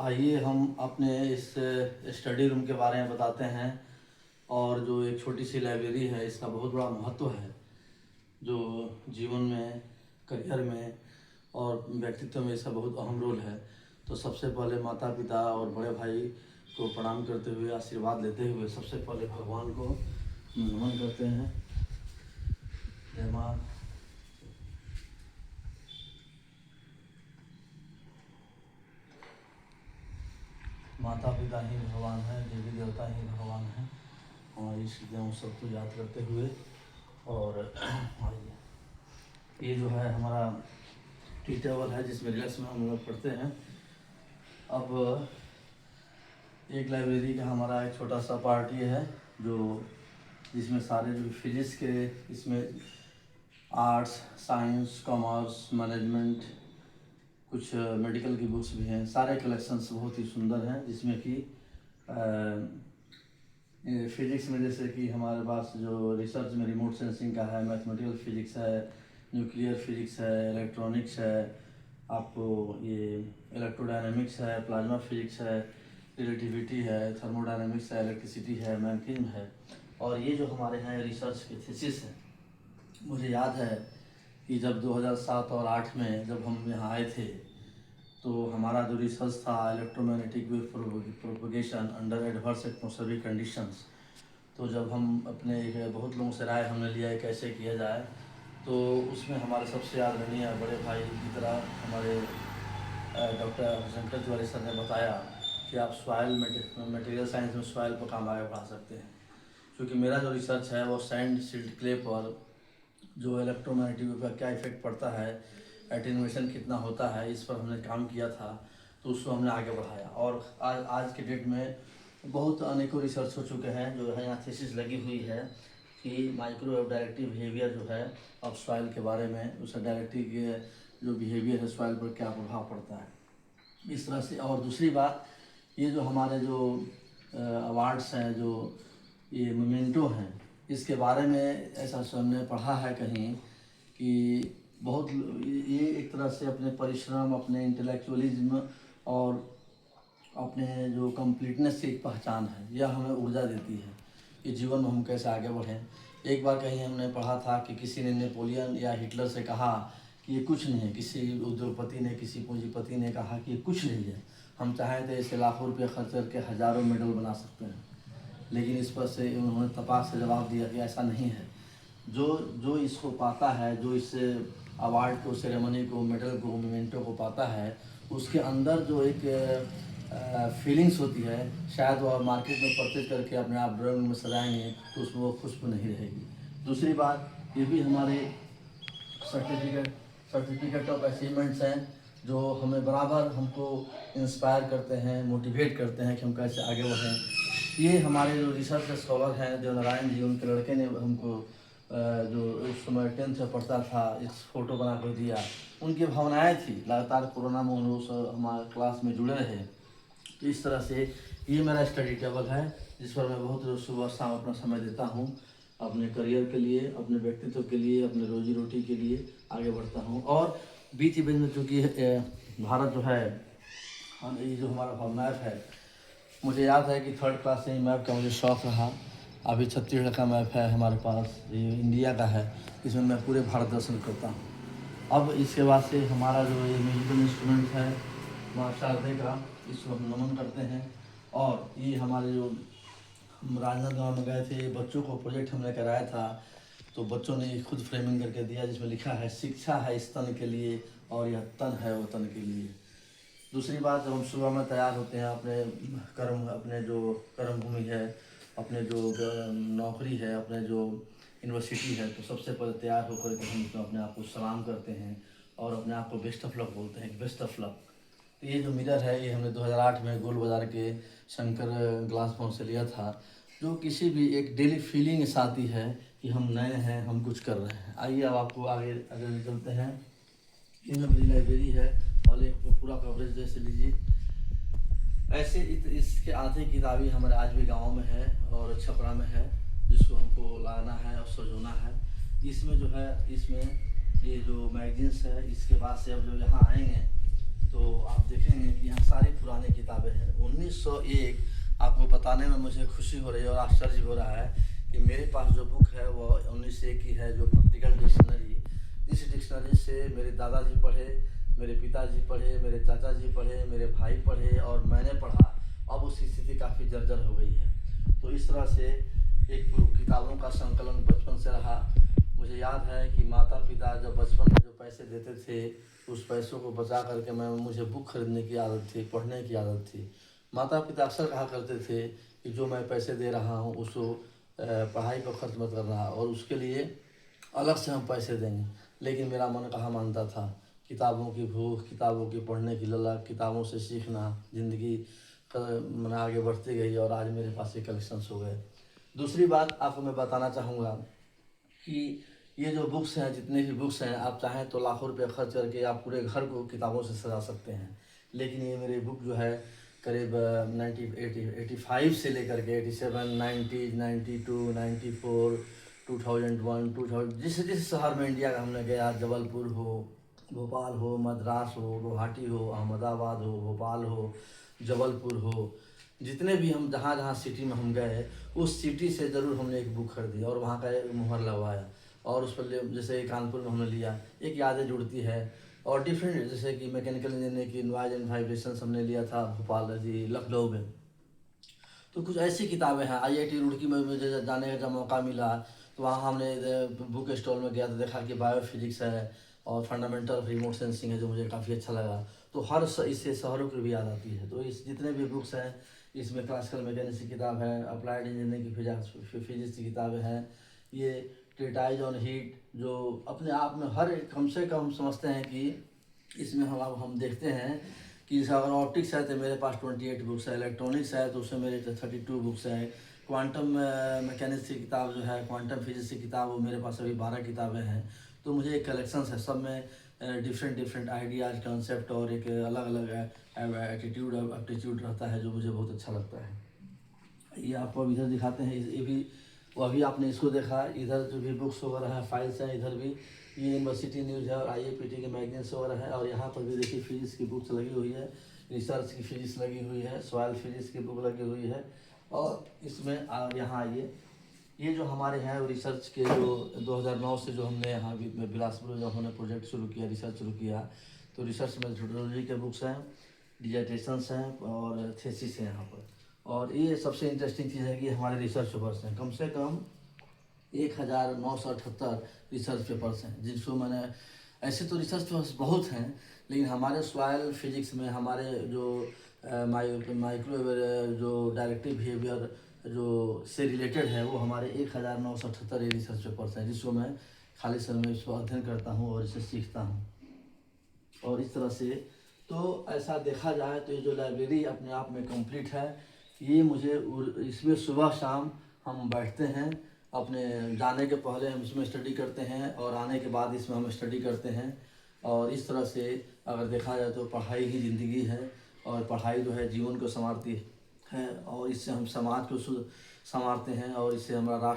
आइए हम अपने इस स्टडी रूम के बारे में बताते हैं। और जो एक छोटी सी लाइब्रेरी है, इसका बहुत बड़ा महत्व है जो जीवन में, करियर में और व्यक्तित्व में इसका बहुत अहम रोल है। तो सबसे पहले माता पिता और बड़े भाई को प्रणाम करते हुए, आशीर्वाद लेते हुए सबसे पहले भगवान को नमन करते हैं। जय माँ। माता पिता ही भगवान है, देवी देवता ही भगवान है। और इस देव सबको याद करते हुए और ये जो है हमारा टी टेबल है जिसमें रिलैक्स में हम लोग पढ़ते हैं। अब एक लाइब्रेरी का हमारा एक छोटा सा पार्ट ये है जिसमें सारे जो फिजिक्स के, इसमें आर्ट्स, साइंस, कॉमर्स, मैनेजमेंट, कुछ मेडिकल की बुक्स भी हैं। सारे कलेक्शंस बहुत ही सुंदर हैं, जिसमें कि फिजिक्स में जैसे कि हमारे पास जो रिसर्च में रिमोट सेंसिंग का है, मैथमेटिकल फिजिक्स है, न्यूक्लियर फिजिक्स है, इलेक्ट्रॉनिक्स है, आपको ये इलेक्ट्रोडायनेमिक्स है, प्लाज्मा फिजिक्स है, रिलेटिविटी है, थर्मोडायनेमिक्स है, इलेक्ट्रिसिटी है, मैग्नेटिज्म है। और ये जो हमारे यहाँ रिसर्च के थीसिस है, मुझे याद है कि जब 2007 और 8 में जब हम यहाँ आए थे तो हमारा जो रिसर्च था electromagnetic wave propagation under adverse atmospheric conditions. तो जब हम अपने बहुत लोगों से राय हमने लिया है कैसे किया जाए, तो उसमें हमारे सबसे आदरणीय बड़े भाई की तरह हमारे डॉक्टर शंकर तिवारी सर ने बताया कि आप सॉइल मटेरियल साइंस में सॉइल पर काम आगे बढ़ा सकते हैं। क्योंकि मेरा जो रिसर्च है वो सैंड, सिल्ट, क्ले पर जो इलेक्ट्रोमैग्नेटिक वेव का क्या इफेक्ट पड़ता है, एटेन्यूएशन कितना होता है, इस पर हमने काम किया था। तो उसको हमने आगे बढ़ाया और आज के डेट में बहुत अनेकों रिसर्च हो चुके हैं जो है यहाँ थीसिस लगी हुई है कि माइक्रोवेव डायरेक्टिव बिहेवियर जो है अब सॉइल के बारे में, उसका डायरेक्टिव जो बिहेवियर है सॉइल पर क्या प्रभाव पड़ता है, इस तरह से। और दूसरी बात, ये जो हमारे जो अवार्ड्स हैं, जो ये मोमेंटो हैं, इसके बारे में ऐसा हमने पढ़ा है कहीं कि बहुत ये एक तरह से अपने परिश्रम, अपने इंटेलेक्चुअलिज्म और अपने जो कंप्लीटनेस की एक पहचान है। यह हमें ऊर्जा देती है कि जीवन में हम कैसे आगे बढ़ें। एक बार कहीं हमने पढ़ा था कि किसी ने नेपोलियन या हिटलर से कहा कि ये कुछ नहीं है। किसी उद्योगपति ने, किसी पूंजीपति ने कहा कि ये कुछ नहीं है, हम चाहें तो इसे लाखों रुपये खर्च करके हज़ारों मेडल बना सकते हैं। लेकिन इस पर से उन्होंने तपाक से जवाब दिया कि ऐसा नहीं है। जो इसको पाता है, जो इस अवार्ड को, सेरेमनी को, मेडल को, मोमेंटो को पाता है, उसके अंदर जो एक फीलिंग्स होती है, शायद वो मार्केट में परचेज करके अपने आप ड्राइंग में सजाएंगे तो उसमें वो खुशबू नहीं रहेगी। दूसरी बात, ये भी हमारे सर्टिफिकेट ऑफ अचीवमेंट्स हैं जो हमें बराबर हमको इंस्पायर करते हैं, मोटिवेट करते हैं कि हम कैसे आगे बढ़ें। ये हमारे जो रिसर्च स्कॉलर हैं देवनारायण जी, उनके लड़के ने हमको जो उस समय 10th में पढ़ता था, इस फोटो बना कर दिया। उनकी भावनाएं थी, लगातार कोरोना में उन्होंने हमारे क्लास में जुड़े रहे। तो इस तरह से ये मेरा स्टडी टेबल है जिस पर मैं बहुत सुबह शाम अपना समय देता हूँ, अपने करियर के लिए, अपने व्यक्तित्व के लिए, अपने रोजी रोटी के लिए आगे बढ़ता हूँ। और बीच बीच में चूँकि भारत जो है, ये जो हमारा मैप है, मुझे याद है कि 3rd क्लास से ही मैप का मुझे शौक़ रहा। अभी छत्तीसगढ़ का मैप है हमारे पास, ये इंडिया का है, इसमें मैं पूरे भारत दर्शन करता हूँ। अब इसके बाद से हमारा जो ये म्यूजिकल इंस्ट्रूमेंट है माँ शारदे का, इसको हम नमन करते हैं। और ये हमारे जो हम राजनांदगांव में गए थे, बच्चों को प्रोजेक्ट हमने कराया था, तो बच्चों ने खुद फ्रेमिंग करके दिया जिसमें लिखा है शिक्षा है इस तन के लिए और यह तन है वतन के लिए। दूसरी बात, जब हम सुबह में तैयार होते हैं अपने जो कर्म भूमि है, अपने जो नौकरी है, अपने जो यूनिवर्सिटी है, तो सबसे पहले तैयार होकर के हम तो अपने आप को सलाम करते हैं और अपने आप को बेस्ट ऑफ लक बोलते हैं, बेस्ट ऑफ लक। तो ये जो मिरर है, ये हमने 2008 में गोल बाज़ार के शंकर ग्लास फाउंड से लिया था, जो किसी भी एक डेली फीलिंग ऐसा आती है कि हम नए हैं, हम कुछ कर रहे हैं। आइए अब आपको आगे आगे चलते हैं। ये मेरी लाइब्रेरी है, पहले पूरा कवरेज जैसे लीजिए। ऐसे इसके आधे किताबें हमारे आज भी गाँव में है और छपरा में है, जिसको हमको लाना है और सजोना है। इसमें जो है, इसमें ये जो मैगजीन्स है, इसके बाद से अब जो यहाँ आएंगे तो आप देखेंगे कि यहाँ सारी पुरानी किताबें हैं। 1901 आपको बताने में मुझे खुशी हो रही है और आश्चर्य हो रहा है कि मेरे पास जो बुक है वो 1901 की है, जो प्रैक्टिकल डिक्शनरी। इस डिक्शनरी से मेरे दादाजी पढ़े, मेरे पिताजी पढ़े, मेरे चाचा जी पढ़े, मेरे भाई पढ़े और मैंने पढ़ा। अब उसकी स्थिति काफ़ी जर्जर हो गई है। तो इस तरह से एक किताबों का संकलन बचपन से रहा। मुझे याद है कि माता पिता जब बचपन में जो पैसे देते थे, उस पैसों को बचा करके मुझे बुक खरीदने की आदत थी, पढ़ने की आदत थी। माता पिता अक्सर कहा करते थे कि जो मैं पैसे दे रहा हूँ उसको पढ़ाई पर खर्च मत करना, और उसके लिए अलग से हम पैसे देंगे। लेकिन मेरा मन कहाँ मानता था। किताबों की भूख, किताबों की पढ़ने की ललक, किताबों से सीखना, ज़िंदगी मैंने आगे बढ़ती गई और आज मेरे पास ये कलेक्शंस हो गए। दूसरी बात आपको मैं बताना चाहूँगा कि ये जो बुक्स हैं, जितने भी बुक्स हैं, आप चाहें तो लाखों रुपये खर्च करके आप पूरे घर को किताबों से सजा सकते हैं। लेकिन ये मेरी बुक जो है करीब 85 से लेकर के 87, 90, 92, 94, 2001, 2000, जिस जिस शहर में इंडिया का हमने गया, जबलपुर हो, भोपाल हो, मद्रास हो, गुवाहाटी हो, अहमदाबाद हो, भोपाल हो, जबलपुर हो, जितने भी हम जहाँ जहाँ सिटी में हम गए, उस सिटी से ज़रूर हमने एक बुक खरीदी और वहाँ का एक मुहर लगवाया। और उस पर जैसे कानपुर में हमने लिया, एक यादें जुड़ती है। और डिफरेंट, जैसे कि मैकेनिकल इंजीनियरिंग की नॉइज एंड वाइब्रेशंस हमने लिया था भोपाल जी, लखनऊ में। तो कुछ ऐसी किताबें हैं। आईआईटी रुड़की में मुझे जाने का जब मौका मिला तो वहाँ हमने बुक स्टॉल में गया तो देखा कि बायोफिजिक्स है और फंडामेंटल रिमोट सेंसिंग है, जो मुझे काफ़ी अच्छा लगा। तो इससे शहरों की भी याद आती है। तो इस जितने भी बुक्स हैं, इसमें क्लासिकल मैकेनिक्स की किताब है, अप्लाइड इंजीनियरिंग की फिजिक्स की किताबें हैं, ये ट्रीटाइज ऑन हीट, जो अपने आप में हर कम से कम समझते हैं कि इसमें हम देखते हैं कि अगर ऑप्टिक्स है तो मेरे पास 28 बुक्स है, इलेक्ट्रॉनिक्स है तो उसमें मेरे 32 बुक्स हैं, क्वांटम मैकेनिक्स की किताब जो है, क्वांटम फिजिक्स की किताब, वो मेरे पास अभी 12 किताबें हैं। तो मुझे एक कलेक्शंस है, सब में डिफरेंट आइडियाज़, कंसेप्ट और एक अलग अलग एटीट्यूड और एप्टीट्यूड रहता है, जो मुझे बहुत अच्छा लगता है। ये आपको अब इधर दिखाते हैं, ये भी वो अभी आपने इसको देखा, इधर जो भी बुक्स वगैरह हैं, फाइल्स हैं, इधर भी ये यूनिवर्सिटी न्यूज़ है और आईआईपीटी के मैगजीन्स वगैरह है। और यहाँ पर भी देखिए फिजिक्स की बुक्स लगी हुई है, रिसर्च की फिजिक्स लगी हुई है, सॉइल फिजिक्स की बुक लगी हुई है। और इसमें यहाँ ये जो हमारे हैं रिसर्च के, जो 2009 से जो हमने यहाँ बिलासपुर में जब हमने प्रोजेक्ट शुरू किया, रिसर्च शुरू किया, तो रिसर्च मेथोडोलॉजी के बुक्स हैं, डिजर्टेशंस हैं और थीसिस हैं यहाँ पर। और ये सबसे इंटरेस्टिंग चीज़ है कि हमारे रिसर्च पेपर्स हैं, कम से कम 1978 रिसर्च पेपर्स हैं, जिसको मैंने, ऐसे तो रिसर्च पेपर्स बहुत हैं, लेकिन हमारे सॉइल फिजिक्स में हमारे जो माइक्रोवेव जो डायरेक्टिव बिहेवियर जो से रिलेटेड है, वो हमारे 1978 ये रिसर्च पेपर्स हैं, जिसको मैं खाली समय में इसको अध्ययन करता हूँ और इसे सीखता हूँ। और इस तरह से तो ऐसा देखा जाए तो ये जो लाइब्रेरी अपने आप में कंप्लीट है। ये मुझे इसमें सुबह शाम हम बैठते हैं, अपने जाने के पहले हम इसमें स्टडी करते हैं और आने के बाद इसमें हम स्टडी करते हैं। और इस तरह से अगर देखा जाए तो पढ़ाई ही ज़िंदगी है, और पढ़ाई जो है जीवन को संवारती है, और इससे हम समाज को संवारते हैं और इससे हमारा राष्ट्र